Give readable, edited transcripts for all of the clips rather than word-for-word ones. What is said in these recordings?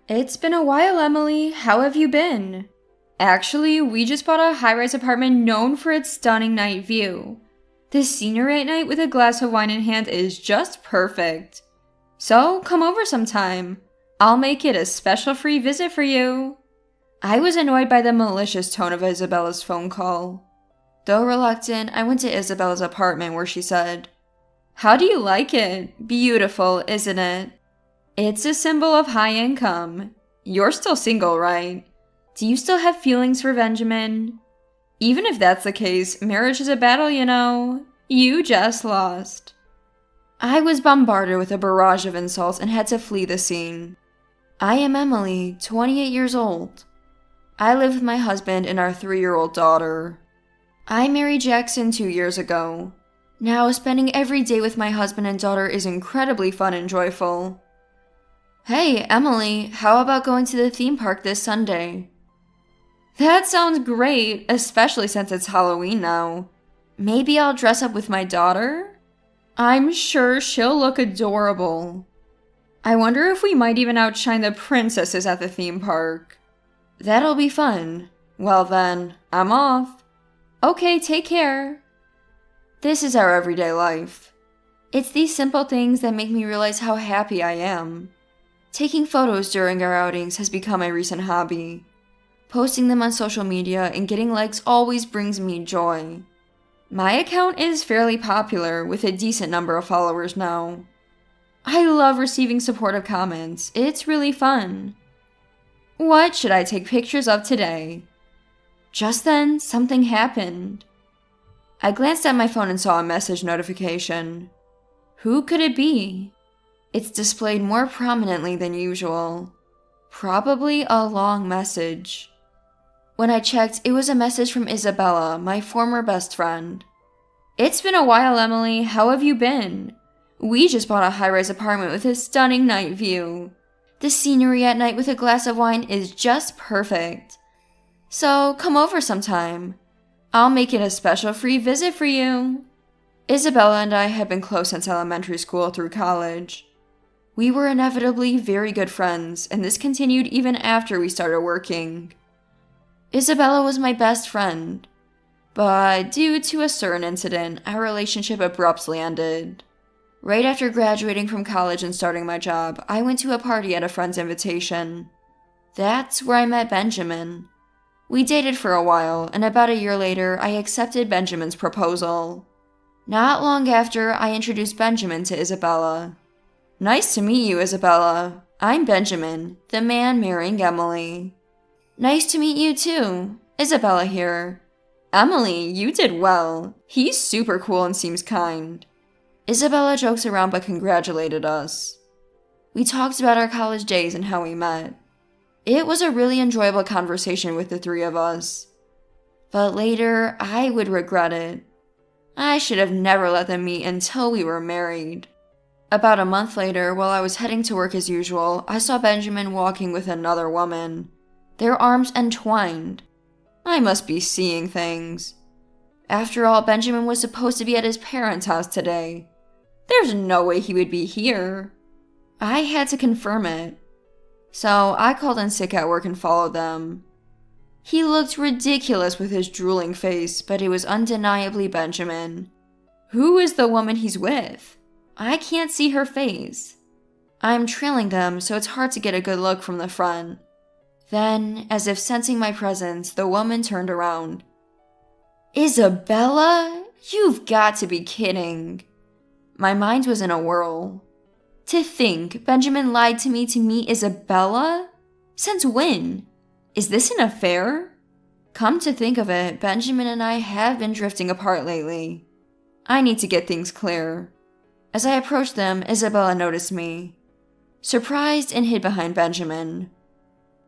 It's been a while, Emily. How have you been? Actually, we just bought a high-rise apartment known for its stunning night view. The scenery at night with a glass of wine in hand is just perfect. So, come over sometime. I'll make it a special free visit for you. I was annoyed by the malicious tone of Isabella's phone call. Though reluctant, I went to Isabella's apartment where she said, "How do you like it? Beautiful, isn't it? It's a symbol of high income. You're still single, right? Do you still have feelings for Benjamin? Even if that's the case, marriage is a battle, you know. You just lost." I was bombarded with a barrage of insults and had to flee the scene. I am Emily, 28 years old. I live with my husband and our 3-year-old daughter. I married Jackson 2 years ago. Now, spending every day with my husband and daughter is incredibly fun and joyful. Hey, Emily, how about going to the theme park this Sunday? That sounds great, especially since it's Halloween now. Maybe I'll dress up with my daughter? I'm sure she'll look adorable. I wonder if we might even outshine the princesses at the theme park. That'll be fun. Well then, I'm off. Okay, take care. This is our everyday life. It's these simple things that make me realize how happy I am. Taking photos during our outings has become a recent hobby. Posting them on social media and getting likes always brings me joy. My account is fairly popular with a decent number of followers now. I love receiving supportive comments. It's really fun. What should I take pictures of today? Just then, something happened. I glanced at my phone and saw a message notification. Who could it be? It's displayed more prominently than usual. Probably a long message. When I checked, it was a message from Isabella, my former best friend. It's been a while, Emily. How have you been? We just bought a high-rise apartment with a stunning night view. The scenery at night with a glass of wine is just perfect. So, come over sometime. I'll make it a special free visit for you. Isabella and I had been close since elementary school through college. We were inevitably very good friends, and this continued even after we started working. Isabella was my best friend, but due to a certain incident, our relationship abruptly ended. Right after graduating from college and starting my job, I went to a party at a friend's invitation. That's where I met Benjamin. We dated for a while, and about a year later, I accepted Benjamin's proposal. Not long after, I introduced Benjamin to Isabella. Nice to meet you, Isabella. I'm Benjamin, the man marrying Emily. Nice to meet you too. Isabella here. Emily, you did well. He's super cool and seems kind. Isabella jokes around but congratulated us. We talked about our college days and how we met. It was a really enjoyable conversation with the three of us. But later, I would regret it. I should have never let them meet until we were married. About a month later, while I was heading to work as usual, I saw Benjamin walking with another woman. Their arms entwined. I must be seeing things. After all, Benjamin was supposed to be at his parents' house today. There's no way he would be here. I had to confirm it. So I called in sick at work and followed them. He looked ridiculous with his drooling face, but it was undeniably Benjamin. Who is the woman he's with? I can't see her face. I'm trailing them, so it's hard to get a good look from the front. Then, as if sensing my presence, the woman turned around. Isabella? You've got to be kidding. My mind was in a whirl. To think Benjamin lied to me to meet Isabella? Since when? Is this an affair? Come to think of it, Benjamin and I have been drifting apart lately. I need to get things clear. As I approached them, Isabella noticed me. Surprised and hid behind Benjamin.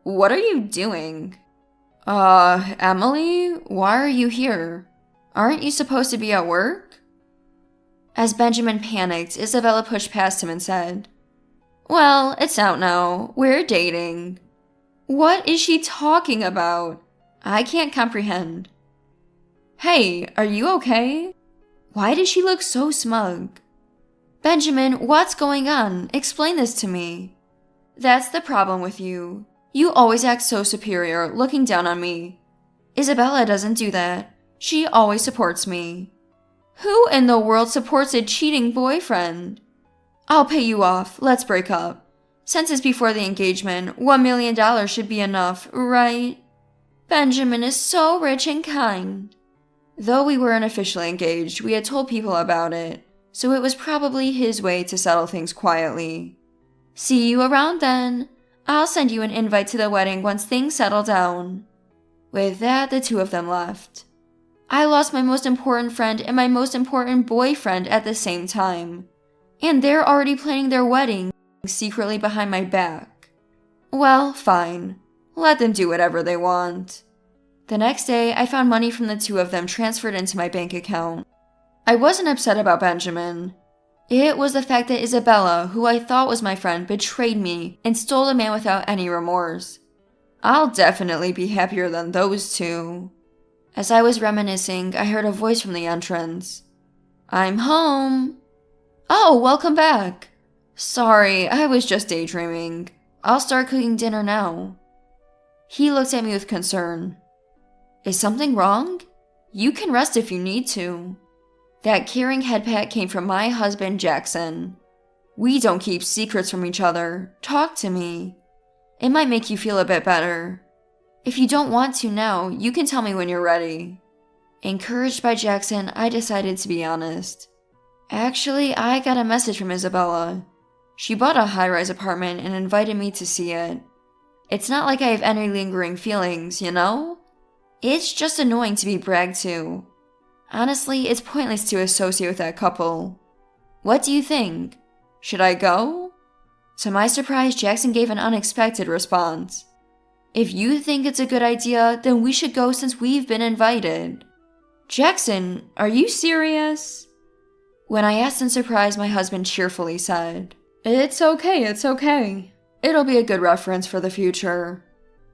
What are you doing? Emily? Why are you here? Aren't you supposed to be at work? As Benjamin panicked, Isabella pushed past him and said, Well, it's out now. We're dating. What is she talking about? I can't comprehend. Hey, are you okay? Why does she look so smug? Benjamin, what's going on? Explain this to me. That's the problem with you. You always act so superior, looking down on me. Isabella doesn't do that. She always supports me. Who in the world supports a cheating boyfriend? I'll pay you off. Let's break up. Since it's before the engagement, $1 million should be enough, right? Benjamin is so rich and kind. Though we weren't officially engaged, we had told people about it, so it was probably his way to settle things quietly. See you around then. I'll send you an invite to the wedding once things settle down. With that, the two of them left. I lost my most important friend and my most important boyfriend at the same time. And they're already planning their wedding secretly behind my back. Well, fine. Let them do whatever they want. The next day, I found money from the two of them transferred into my bank account. I wasn't upset about Benjamin. It was the fact that Isabella, who I thought was my friend, betrayed me and stole a man without any remorse. I'll definitely be happier than those two. As I was reminiscing, I heard a voice from the entrance. I'm home. Oh, welcome back. Sorry, I was just daydreaming. I'll start cooking dinner now. He looked at me with concern. Is something wrong? You can rest if you need to. That caring head pat came from my husband, Jackson. We don't keep secrets from each other. Talk to me. It might make you feel a bit better. If you don't want to now, you can tell me when you're ready. Encouraged by Jackson, I decided to be honest. Actually, I got a message from Isabella. She bought a high-rise apartment and invited me to see it. It's not like I have any lingering feelings, you know? It's just annoying to be bragged to. Honestly, it's pointless to associate with that couple. What do you think? Should I go? To my surprise, Jackson gave an unexpected response. If you think it's a good idea, then we should go since we've been invited. Jackson, are you serious? When I asked in surprise, my husband cheerfully said, It's okay. It'll be a good reference for the future.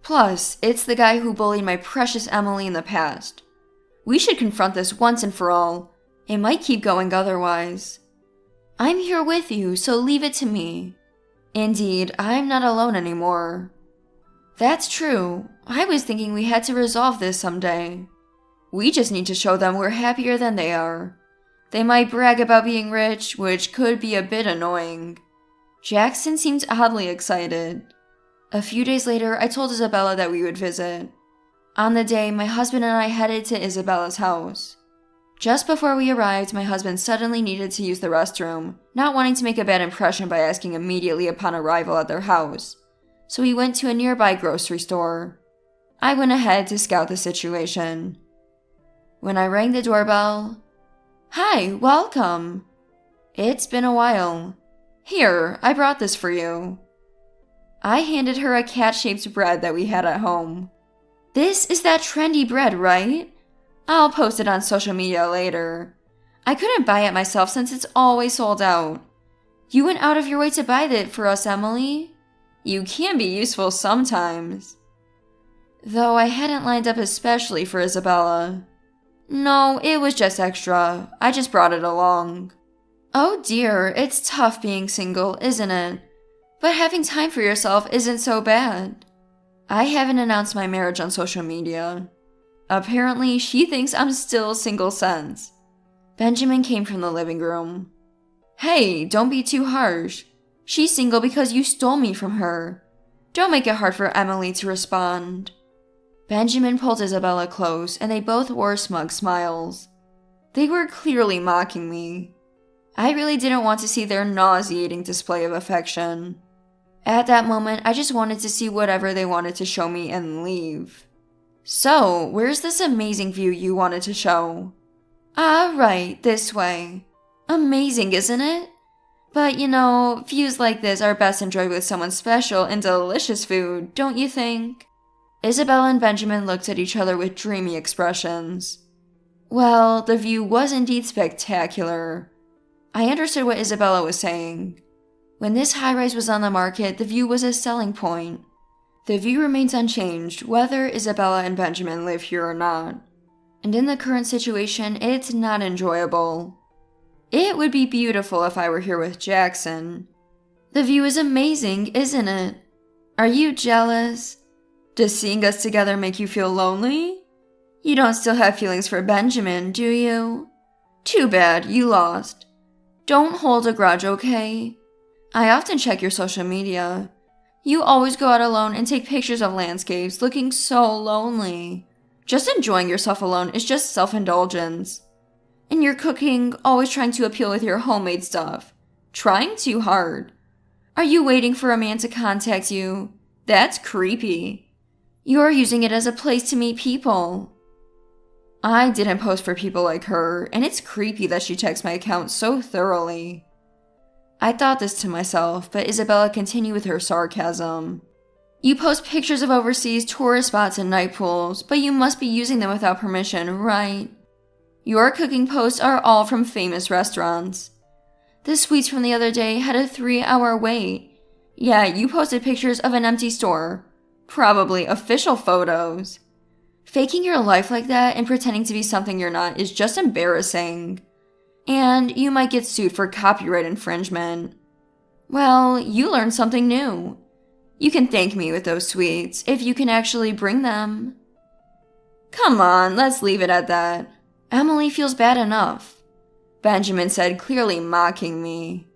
Plus, it's the guy who bullied my precious Emily in the past. We should confront this once and for all. It might keep going otherwise. I'm here with you, so leave it to me. Indeed, I'm not alone anymore. That's true. I was thinking we had to resolve this someday. We just need to show them we're happier than they are. They might brag about being rich, which could be a bit annoying. Jackson seemed oddly excited. A few days later, I told Isabella that we would visit. On the day, my husband and I headed to Isabella's house. Just before we arrived, my husband suddenly needed to use the restroom, not wanting to make a bad impression by asking immediately upon arrival at their house. So we went to a nearby grocery store. I went ahead to scout the situation. When I rang the doorbell, Hi, welcome. It's been a while. Here, I brought this for you. I handed her a cat-shaped bread that we had at home. This is that trendy bread, right? I'll post it on social media later. I couldn't buy it myself since it's always sold out. You went out of your way to buy it for us, Emily. You can be useful sometimes. Though I hadn't lined up especially for Isabella. No, it was just extra. I just brought it along. Oh dear, it's tough being single, isn't it? But having time for yourself isn't so bad. I haven't announced my marriage on social media. Apparently, she thinks I'm still single since. Benjamin came from the living room. Hey, don't be too harsh. She's single because you stole me from her. Don't make it hard for Emily to respond. Benjamin pulled Isabella close, and they both wore smug smiles. They were clearly mocking me. I really didn't want to see their nauseating display of affection. At that moment, I just wanted to see whatever they wanted to show me and leave. So, where's this amazing view you wanted to show? Ah, right, this way. Amazing, isn't it? But you know, views like this are best enjoyed with someone special and delicious food, don't you think? Isabella and Benjamin looked at each other with dreamy expressions. Well, the view was indeed spectacular. I understood what Isabella was saying. When this high-rise was on the market, the view was a selling point. The view remains unchanged, whether Isabella and Benjamin live here or not. And in the current situation, it's not enjoyable. It would be beautiful if I were here with Jackson. The view is amazing, isn't it? Are you jealous? Does seeing us together make you feel lonely? You don't still have feelings for Benjamin, do you? Too bad, you lost. Don't hold a grudge, okay? I often check your social media. You always go out alone and take pictures of landscapes looking so lonely. Just enjoying yourself alone is just self-indulgence. And you're cooking, always trying to appeal with your homemade stuff. Trying too hard. Are you waiting for a man to contact you? That's creepy. You're using it as a place to meet people. I didn't post for people like her, and it's creepy that she checks my account so thoroughly. I thought this to myself, but Isabella continued with her sarcasm. You post pictures of overseas tourist spots and night pools, but you must be using them without permission, right? Your cooking posts are all from famous restaurants. The sweets from the other day had a 3-hour wait. Yeah, you posted pictures of an empty store. Probably official photos. Faking your life like that and pretending to be something you're not is just embarrassing. And you might get sued for copyright infringement. Well, you learned something new. You can thank me with those sweets if you can actually bring them. Come on, let's leave it at that. Emily feels bad enough. Benjamin said, clearly mocking me.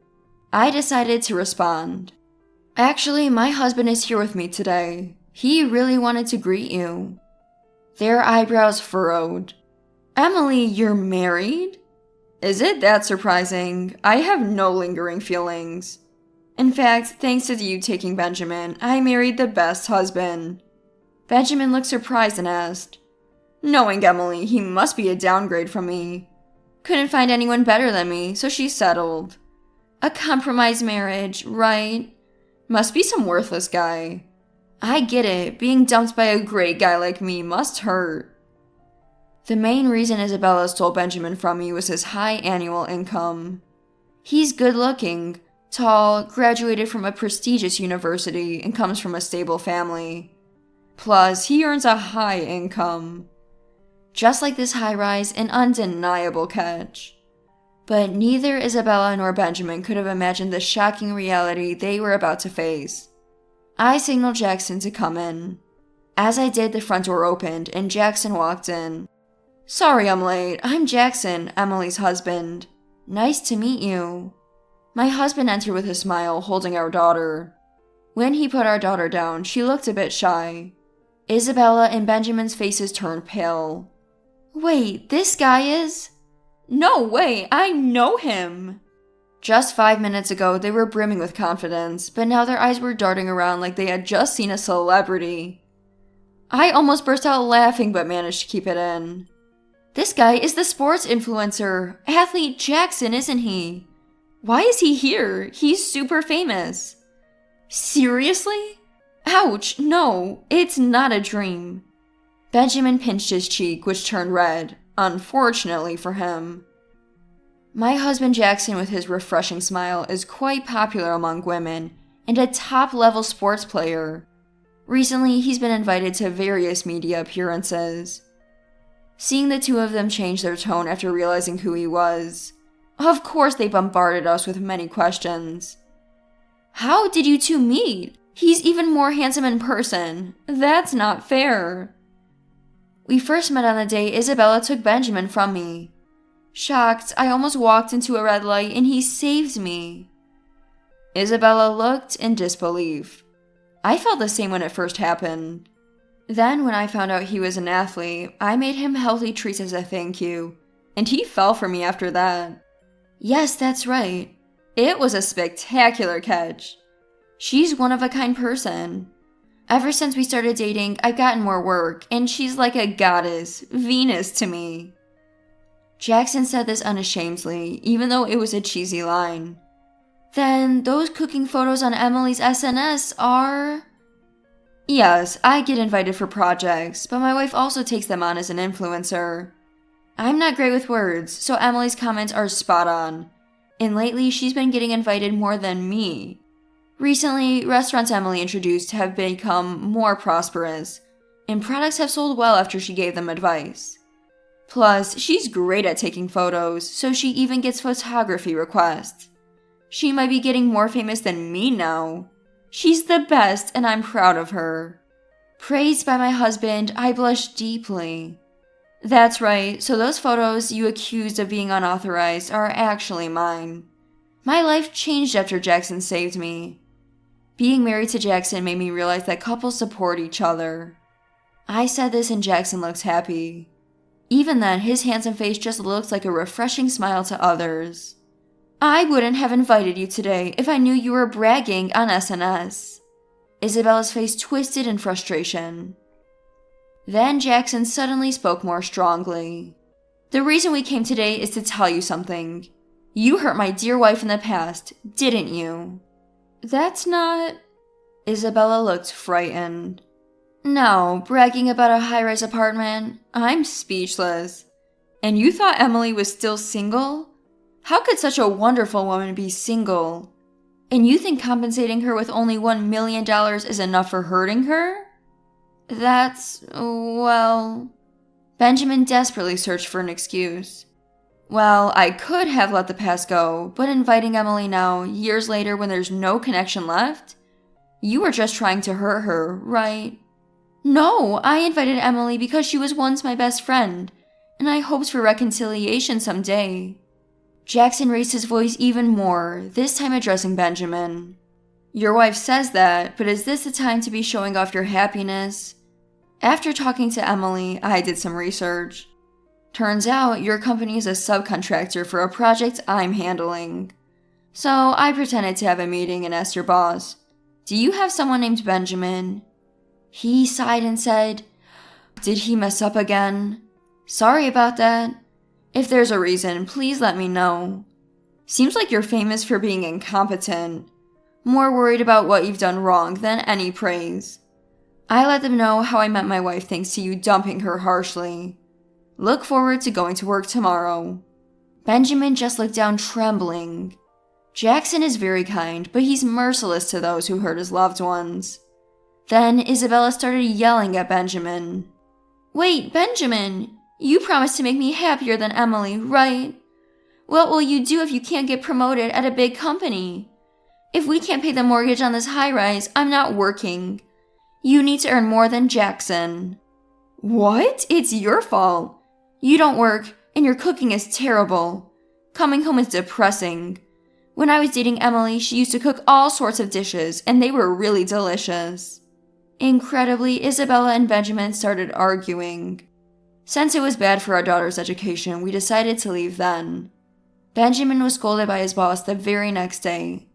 I decided to respond. Actually, my husband is here with me today. He really wanted to greet you. Their eyebrows furrowed. Emily, you're married? Is it that surprising? I have no lingering feelings. In fact, thanks to you taking Benjamin, I married the best husband. Benjamin looked surprised and asked, knowing Emily, he must be a downgrade from me. Couldn't find anyone better than me, so she settled. A compromise marriage, right? Must be some worthless guy. I get it, being dumped by a great guy like me must hurt. The main reason Isabella stole Benjamin from me was his high annual income. He's good looking, tall, graduated from a prestigious university, and comes from a stable family. Plus, he earns a high income. Just like this high-rise, an undeniable catch. But neither Isabella nor Benjamin could have imagined the shocking reality they were about to face. I signaled Jackson to come in. As I did, the front door opened, and Jackson walked in. Sorry I'm late. I'm Jackson, Emily's husband. Nice to meet you. My husband entered with a smile, holding our daughter. When he put our daughter down, she looked a bit shy. Isabella and Benjamin's faces turned pale. Wait, this guy is? No way, I know him! Just 5 minutes ago, they were brimming with confidence, but now their eyes were darting around like they had just seen a celebrity. I almost burst out laughing but managed to keep it in. This guy is the sports influencer, athlete Jackson, isn't he? Why is he here? He's super famous. Seriously? Ouch, no, it's not a dream. Benjamin pinched his cheek, which turned red, unfortunately for him. My husband Jackson, with his refreshing smile, is quite popular among women and a top-level sports player. Recently, he's been invited to various media appearances. Seeing the two of them change their tone after realizing who he was, of course they bombarded us with many questions. How did you two meet? He's even more handsome in person. That's not fair. We first met on the day Isabella took Benjamin from me. Shocked, I almost walked into a red light and he saved me. Isabella looked in disbelief. I felt the same when it first happened. Then when I found out he was an athlete, I made him healthy treats as a thank you, and he fell for me after that. Yes, that's right. It was a spectacular catch. She's one of a kind person. Ever since we started dating, I've gotten more work, and she's like a goddess, Venus to me. Jackson said this unashamedly, even though it was a cheesy line. Then, those cooking photos on Emily's SNS are... Yes, I get invited for projects, but my wife also takes them on as an influencer. I'm not great with words, so Emily's comments are spot on. And lately, she's been getting invited more than me. Recently, restaurants Emily introduced have become more prosperous, and products have sold well after she gave them advice. Plus, she's great at taking photos, so she even gets photography requests. She might be getting more famous than me now. She's the best, and I'm proud of her. Praised by my husband, I blush deeply. That's right, so those photos you accused of being unauthorized are actually mine. My life changed after Jackson saved me. Being married to Jackson made me realize that couples support each other. I said this and Jackson looked happy. Even then, his handsome face just looked like a refreshing smile to others. I wouldn't have invited you today if I knew you were bragging on SNS. Isabella's face twisted in frustration. Then Jackson suddenly spoke more strongly. The reason we came today is to tell you something. You hurt my dear wife in the past, didn't you? That's not... Isabella looked frightened. No, bragging about a high-rise apartment? I'm speechless. And you thought Emily was still single? How could such a wonderful woman be single? And you think compensating her with only $1 million is enough for hurting her? Well... Benjamin desperately searched for an excuse. Well, I could have let the past go, but inviting Emily now, years later when there's no connection left? You were just trying to hurt her, right? No, I invited Emily because she was once my best friend, and I hoped for reconciliation someday. Jackson raised his voice even more, this time addressing Benjamin. Your wife says that, but is this the time to be showing off your happiness? After talking to Emily, I did some research. Turns out your company is a subcontractor for a project I'm handling. So I pretended to have a meeting and asked your boss, do you have someone named Benjamin? He sighed and said, did he mess up again? Sorry about that. If there's a reason, please let me know. Seems like you're famous for being incompetent. More worried about what you've done wrong than any praise. I let them know how I met my wife thanks to you dumping her harshly. Look forward to going to work tomorrow. Benjamin just looked down trembling. Jackson is very kind, but he's merciless to those who hurt his loved ones. Then Isabella started yelling at Benjamin. Wait, Benjamin! You promised to make me happier than Emily, right? What will you do if you can't get promoted at a big company? If we can't pay the mortgage on this high-rise, I'm not working. You need to earn more than Jackson. What? It's your fault. You don't work, and your cooking is terrible. Coming home is depressing. When I was dating Emily, she used to cook all sorts of dishes, and they were really delicious. Incredibly, Isabella and Benjamin started arguing. Since it was bad for our daughter's education, we decided to leave then. Benjamin was scolded by his boss the very next day.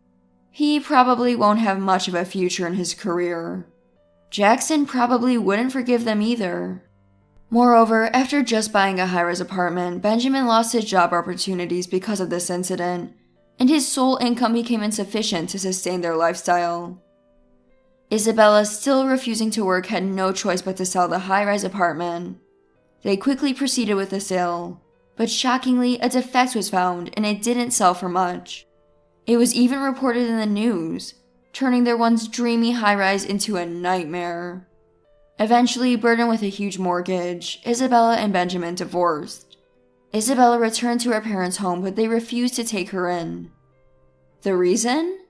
He probably won't have much of a future in his career. Jackson probably wouldn't forgive them either. Moreover, after just buying a high-rise apartment, Benjamin lost his job opportunities because of this incident, and his sole income became insufficient to sustain their lifestyle. Isabella, still refusing to work, had no choice but to sell the high-rise apartment. They quickly proceeded with the sale, but shockingly, a defect was found and it didn't sell for much. It was even reported in the news, turning their once dreamy high-rise into a nightmare. Eventually, burdened with a huge mortgage, Isabella and Benjamin divorced. Isabella returned to her parents' home, but they refused to take her in. The reason?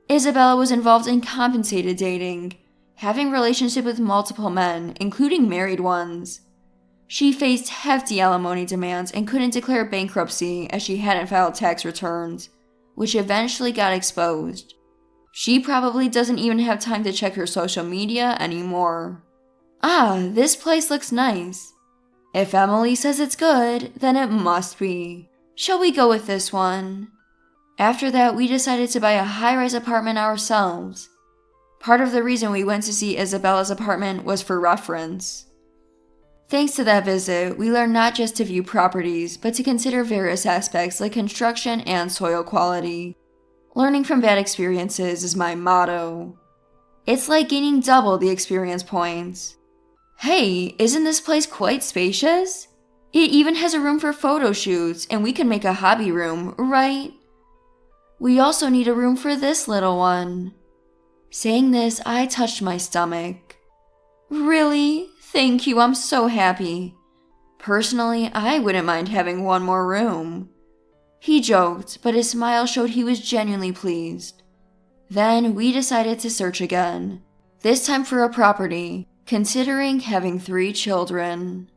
Isabella was involved in compensated dating, having relationships with multiple men, including married ones. She faced hefty alimony demands and couldn't declare bankruptcy as she hadn't filed tax returns, which eventually got exposed. She probably doesn't even have time to check her social media anymore. Ah, this place looks nice. If Emily says it's good, then it must be. Shall we go with this one? After that, we decided to buy a high-rise apartment ourselves. Part of the reason we went to see Isabella's apartment was for reference. Thanks to that visit, we learned not just to view properties, but to consider various aspects like construction and soil quality. Learning from bad experiences is my motto. It's like gaining double the experience points. Hey, isn't this place quite spacious? It even has a room for photo shoots, and we can make a hobby room, right? We also need a room for this little one. Saying this, I touched my stomach. Really? Thank you, I'm so happy. Personally, I wouldn't mind having one more room. He joked, but his smile showed he was genuinely pleased. Then we decided to search again, this time for a property, considering having 3 children.